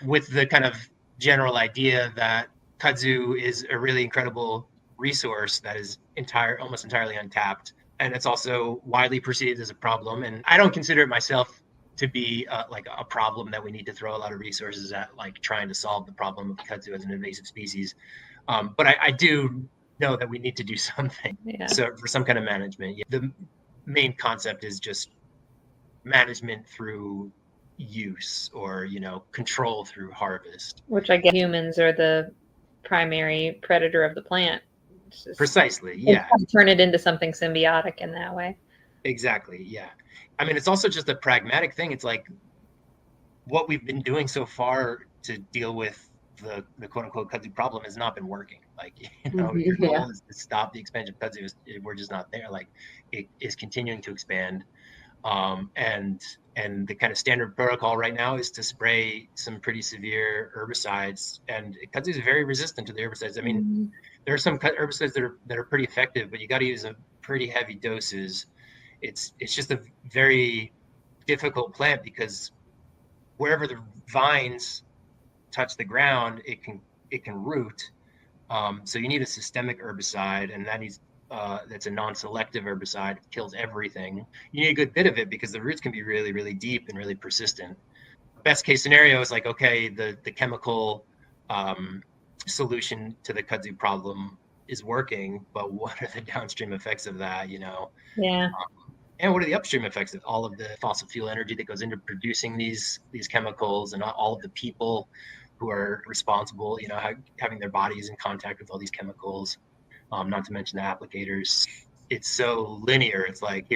with the kind of general idea that kudzu is a really incredible resource that is almost entirely untapped, and it's also widely perceived as a problem. And I don't consider it myself to be like a problem that we need to throw a lot of resources at, like trying to solve the problem of kudzu as an invasive species. But I do know that we need to do something. Yeah. So for some kind of management, the main concept is just management through use, or control through harvest. Which I guess humans are the primary predator of the plant. Precisely, yeah. Turn it into something symbiotic in that way. Exactly, yeah. I mean, it's also just a pragmatic thing. It's like what we've been doing so far to deal with the quote unquote kudzu problem has not been working. Like, your goal is to stop the expansion of kudzu. We're just not there. Like, it is continuing to expand. And the kind of standard protocol right now is to spray some pretty severe herbicides, and kudzu is very resistant to the herbicides. I mean, there are some herbicides that are pretty effective, but you got to use a pretty heavy doses. It's just a very difficult plant because wherever the vines touch the ground, it can root. So you need a systemic herbicide, and that's a non-selective herbicide. It kills everything. You need a good bit of it because the roots can be really, really deep and really persistent. Best case scenario is like, okay, the chemical solution to the kudzu problem is working, but what are the downstream effects of that? Yeah. And what are the upstream effects of all of the fossil fuel energy that goes into producing these chemicals, and all of the people who are responsible, having their bodies in contact with all these chemicals, not to mention the applicators. It's so linear. It's like,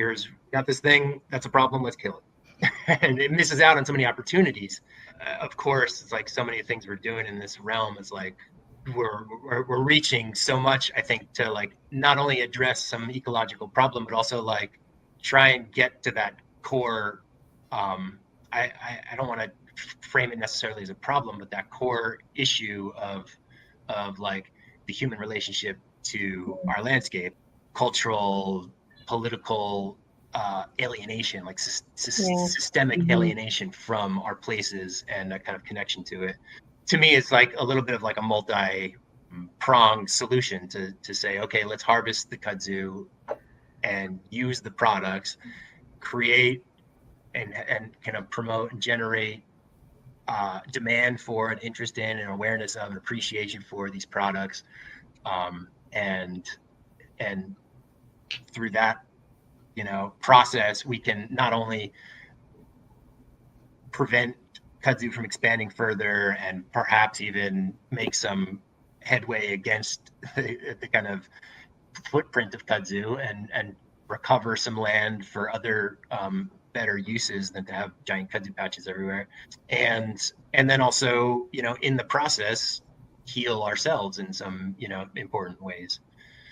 got this thing, that's a problem, let's kill it. And it misses out on so many opportunities. Of course, it's like so many things we're doing in this realm. It's like we're reaching so much, I think, to like not only address some ecological problem, but also like try and get to that core. I don't want to frame it necessarily as a problem, but that core issue of like the human relationship to our landscape, cultural, political alienation, like systemic alienation from our places, and that kind of connection to it. To me, it's like a little bit of like a multi-pronged solution to say, okay, let's harvest the kudzu and use the products, create and kind of promote and generate demand for, and interest in, and awareness of, and appreciation for these products, and through that process, we can not only prevent kudzu from expanding further, and perhaps even make some headway against the kind of footprint of kudzu, and recover some land for other better uses than to have giant kudzu patches everywhere, and then also in the process heal ourselves in some important ways.